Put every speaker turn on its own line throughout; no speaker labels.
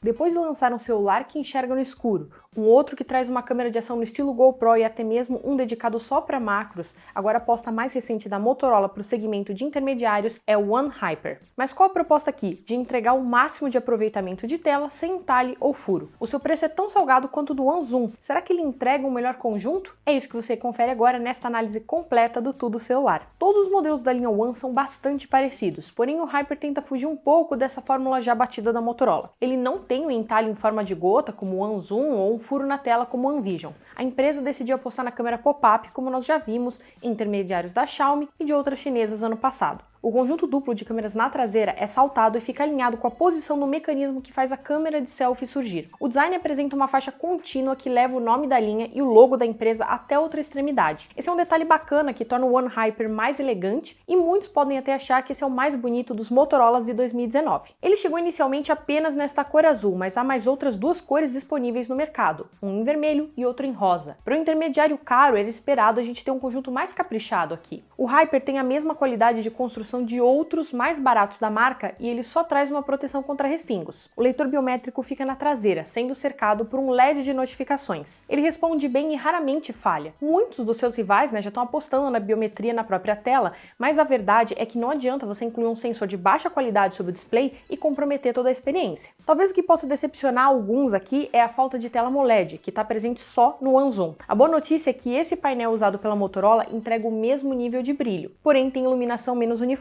Depois de lançar um celular que enxerga no escuro, um outro que traz uma câmera de ação no estilo GoPro e até mesmo um dedicado só para macros, agora a aposta mais recente da Motorola para o segmento de intermediários é o One Hyper. Mas qual a proposta aqui? De entregar o máximo de aproveitamento de tela sem entalhe ou furo. O seu preço é tão salgado quanto o do One Zoom. Será que ele entrega um melhor conjunto? É isso que você confere agora nesta análise completa do tudo celular. Todos os modelos da linha One são bastante parecidos, porém o Hyper tenta fugir um pouco dessa fórmula já batida da Motorola. Ele não tem um entalhe em forma de gota como o One Zoom ou um furo na tela como o One Vision. A empresa decidiu apostar na câmera pop-up como nós já vimos em intermediários da Xiaomi e de outras chinesas ano passado. O conjunto duplo de câmeras na traseira é saltado e fica alinhado com a posição do mecanismo que faz a câmera de selfie surgir. O design apresenta uma faixa contínua que leva o nome da linha e o logo da empresa até outra extremidade. Esse é um detalhe bacana que torna o One Hyper mais elegante e muitos podem até achar que esse é o mais bonito dos Motorolas de 2019. Ele chegou inicialmente apenas nesta cor azul, mas há mais outras duas cores disponíveis no mercado, um em vermelho e outro em rosa. Para o intermediário caro, era esperado a gente ter um conjunto mais caprichado aqui. O Hyper tem a mesma qualidade de construção de outros mais baratos da marca e ele só traz uma proteção contra respingos. O leitor biométrico fica na traseira, sendo cercado por um LED de notificações. Ele responde bem e raramente falha. Muitos dos seus rivais já estão apostando na biometria na própria tela, mas a verdade é que não adianta você incluir um sensor de baixa qualidade sobre o display e comprometer toda a experiência. Talvez o que possa decepcionar alguns aqui é a falta de tela AMOLED, que está presente só no One Zoom. A boa notícia é que esse painel usado pela Motorola entrega o mesmo nível de brilho, porém tem iluminação menos uniforme.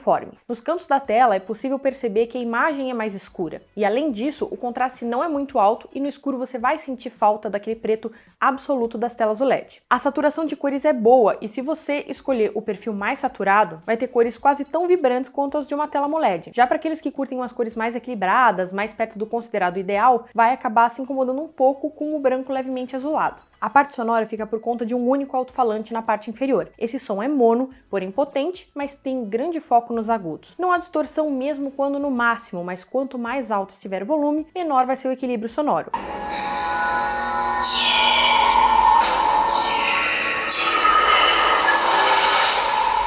Nos cantos da tela é possível perceber que a imagem é mais escura. E além disso, o contraste não é muito alto e no escuro você vai sentir falta daquele preto absoluto das telas OLED. A saturação de cores é boa e se você escolher o perfil mais saturado, vai ter cores quase tão vibrantes quanto as de uma tela AMOLED. Já para aqueles que curtem umas cores mais equilibradas, mais perto do considerado ideal, vai acabar se incomodando um pouco com o branco levemente azulado. A parte sonora fica por conta de um único alto-falante na parte inferior. Esse som é mono, porém potente, mas tem grande foco nos agudos. Não há distorção mesmo quando no máximo, mas quanto mais alto estiver o volume, menor vai ser o equilíbrio sonoro.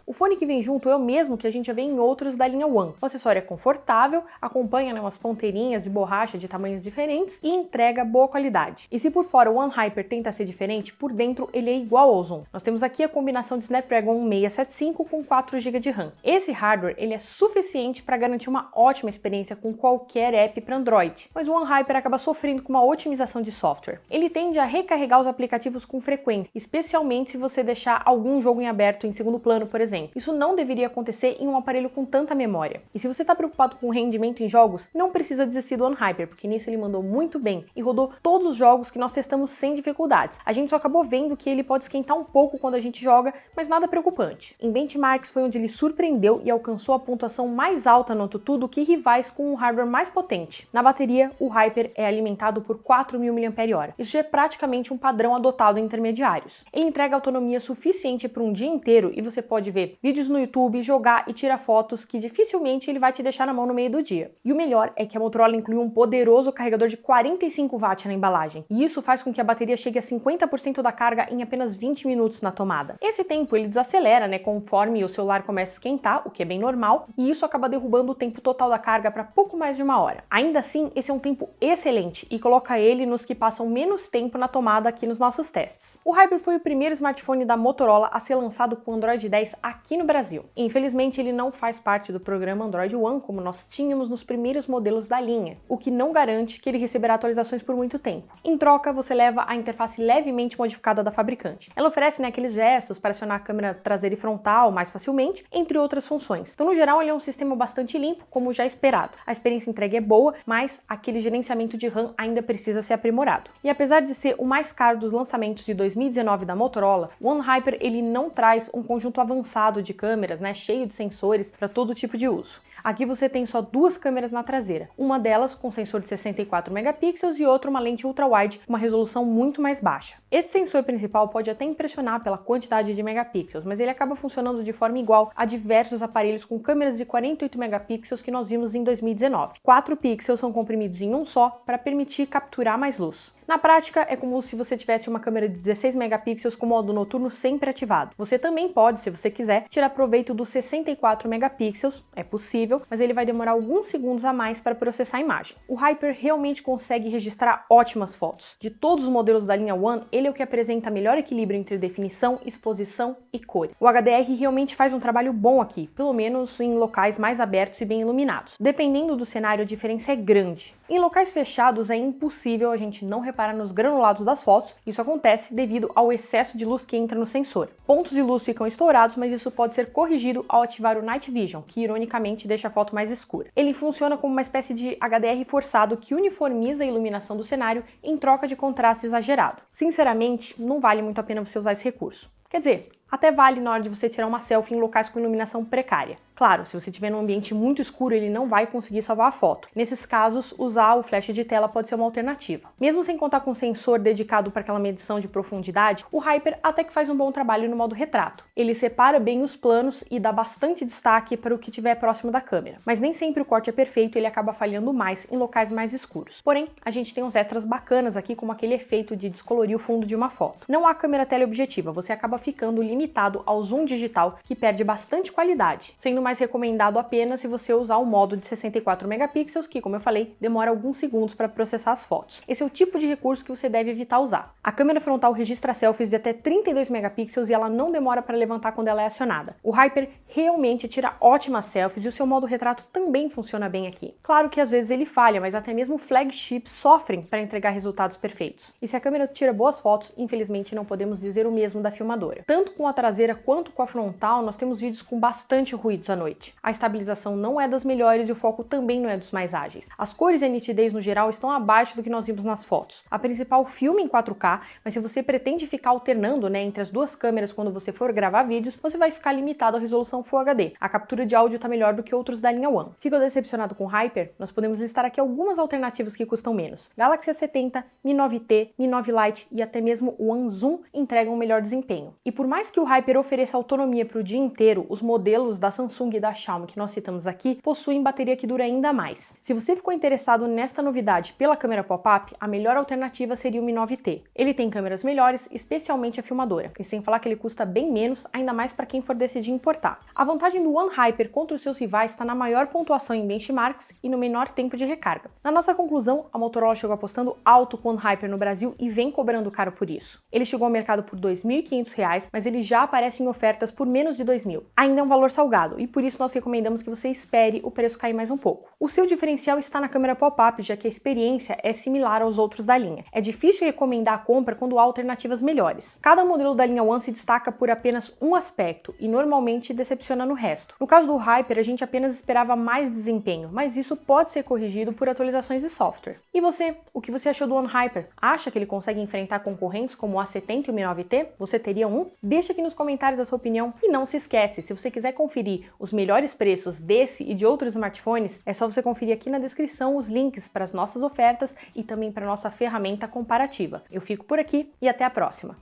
O fone que vem junto é o mesmo que a gente já vê em outros da linha One. O acessório é confortável, acompanha umas ponteirinhas de borracha de tamanhos diferentes e entrega boa qualidade. E se por fora o One Hyper tenta ser diferente, por dentro ele é igual ao Zoom. Nós temos aqui a combinação de Snapdragon 675 com 4 GB de RAM. Esse hardware ele é suficiente para garantir uma ótima experiência com qualquer app para Android, mas o One Hyper acaba sofrendo com uma otimização de software. Ele tende a recarregar os aplicativos com frequência, especialmente se você deixar algum jogo em aberto em segundo plano, por exemplo. Isso não deveria acontecer em um aparelho com tanta memória. E se você está preocupado com o rendimento em jogos, não precisa desistir do One Hyper, porque nisso ele mandou muito bem e rodou todos os jogos que nós testamos sem dificuldades. A gente só acabou vendo que ele pode esquentar um pouco quando a gente joga, mas nada preocupante. Em benchmarks foi onde ele surpreendeu e alcançou a pontuação mais alta no AnTuTu do que rivais com um hardware mais potente. Na bateria, o Hyper é alimentado por 4.000 mAh. Isso já é praticamente um padrão adotado em intermediários. Ele entrega autonomia suficiente para um dia inteiro e você pode ver vídeos no YouTube, jogar e tirar fotos que dificilmente ele vai te deixar na mão no meio do dia. E o melhor é que a Motorola incluiu um poderoso carregador de 45 watts na embalagem, e isso faz com que a bateria chegue a 50% da carga em apenas 20 minutos na tomada. Esse tempo ele desacelera, conforme o celular começa a esquentar, o que é bem normal, e isso acaba derrubando o tempo total da carga para pouco mais de 1 hora. Ainda assim, esse é um tempo excelente e coloca ele nos que passam menos tempo na tomada aqui nos nossos testes. O Hyper foi o primeiro smartphone da Motorola a ser lançado com Android 10 aqui no Brasil. Infelizmente, ele não faz parte do programa Android One, como nós tínhamos nos primeiros modelos da linha, o que não garante que ele receberá atualizações por muito tempo. Em troca, você leva a interface levemente modificada da fabricante. Ela oferece aqueles gestos para acionar a câmera traseira e frontal mais facilmente, entre outras funções. Então, no geral, ele é um sistema bastante limpo, como já esperado. A experiência entregue é boa, mas aquele gerenciamento de RAM ainda precisa ser aprimorado. E apesar de ser o mais caro dos lançamentos de 2019 da Motorola, o One Hyper ele não traz um conjunto avançado de câmeras, cheio de sensores para todo tipo de uso. Aqui você tem só 2 câmeras na traseira, uma delas com sensor de 64 megapixels e outra uma lente ultra-wide com uma resolução muito mais baixa. Esse sensor principal pode até impressionar pela quantidade de megapixels, mas ele acaba funcionando de forma igual a diversos aparelhos com câmeras de 48 megapixels que nós vimos em 2019. 4 pixels são comprimidos em um só para permitir capturar mais luz. Na prática, é como se você tivesse uma câmera de 16 megapixels com modo noturno sempre ativado. Você também pode, se você quiser, tirar dá proveito dos 64 megapixels, é possível, mas ele vai demorar alguns segundos a mais para processar a imagem. O Hyper realmente consegue registrar ótimas fotos. De todos os modelos da linha One, ele é o que apresenta melhor equilíbrio entre definição, exposição e cor. O HDR realmente faz um trabalho bom aqui, pelo menos em locais mais abertos e bem iluminados. Dependendo do cenário, a diferença é grande. Em locais fechados é impossível a gente não reparar nos granulados das fotos, isso acontece devido ao excesso de luz que entra no sensor. Pontos de luz ficam estourados, mas isso pode ser corrigido ao ativar o Night Vision, que ironicamente deixa a foto mais escura. Ele funciona como uma espécie de HDR forçado que uniformiza a iluminação do cenário em troca de contraste exagerado. Sinceramente, não vale muito a pena você usar esse recurso. Quer dizer, até vale na hora de você tirar uma selfie em locais com iluminação precária. Claro, se você estiver num ambiente muito escuro, ele não vai conseguir salvar a foto. Nesses casos, usar o flash de tela pode ser uma alternativa. Mesmo sem contar com um sensor dedicado para aquela medição de profundidade, o Hyper até que faz um bom trabalho no modo retrato. Ele separa bem os planos e dá bastante destaque para o que estiver próximo da câmera. Mas nem sempre o corte é perfeito e ele acaba falhando mais em locais mais escuros. Porém, a gente tem uns extras bacanas aqui, como aquele efeito de descolorir o fundo de uma foto. Não há câmera teleobjetiva, você acaba ficando limitado ao zoom digital, que perde bastante qualidade, sendo mais recomendado apenas se você usar o modo de 64 megapixels, que, como eu falei, demora alguns segundos para processar as fotos. Esse é o tipo de recurso que você deve evitar usar. A câmera frontal registra selfies de até 32 megapixels e ela não demora para levantar quando ela é acionada. O Hyper realmente tira ótimas selfies e o seu modo retrato também funciona bem aqui. Claro que às vezes ele falha, mas até mesmo flagships sofrem para entregar resultados perfeitos. E se a câmera tira boas fotos, infelizmente não podemos dizer o mesmo da filmadora. Tanto com a traseira quanto com a frontal, nós temos vídeos com bastante ruídos à noite. A estabilização não é das melhores e o foco também não é dos mais ágeis. As cores e a nitidez no geral estão abaixo do que nós vimos nas fotos. A principal filma em 4K, mas se você pretende ficar alternando, entre as duas câmeras quando você for gravar vídeos, você vai ficar limitado à resolução Full HD. A captura de áudio está melhor do que outros da linha One. Ficou decepcionado com o Hyper? Nós podemos listar aqui algumas alternativas que custam menos. Galaxy S70, Mi 9T, Mi 9 Lite e até mesmo o One Zoom entregam um melhor desempenho. E por mais que o Hyper ofereça autonomia para o dia inteiro, os modelos da Samsung e da Xiaomi que nós citamos aqui possuem bateria que dura ainda mais. Se você ficou interessado nesta novidade pela câmera pop-up, a melhor alternativa seria o Mi 9T. Ele tem câmeras melhores, especialmente a filmadora, e sem falar que ele custa bem menos, ainda mais para quem for decidir importar. A vantagem do One Hyper contra os seus rivais está na maior pontuação em benchmarks e no menor tempo de recarga. Na nossa conclusão, a Motorola chegou apostando alto com o One Hyper no Brasil e vem cobrando caro por isso. Ele chegou ao mercado por R$ 2.500, mas ele já aparece em ofertas por menos de R$ 2.000. Ainda é um valor salgado, e por isso nós recomendamos que você espere o preço cair mais um pouco. O seu diferencial está na câmera pop-up, já que a experiência é similar aos outros da linha. É difícil recomendar a compra quando há alternativas melhores. Cada modelo da linha One se destaca por apenas um aspecto e normalmente decepciona no resto. No caso do Hyper, a gente apenas esperava mais desempenho, mas isso pode ser corrigido por atualizações de software. E você? O que você achou do One Hyper? Acha que ele consegue enfrentar concorrentes como o A70 e o Mi 9T? Você teria um? Deixa aqui nos comentários a sua opinião e não se esquece, se você quiser conferir os melhores preços desse e de outros smartphones, é só você conferir aqui na descrição os links para as nossas ofertas e também para a nossa ferramenta comparativa. Eu fico por aqui e até a próxima!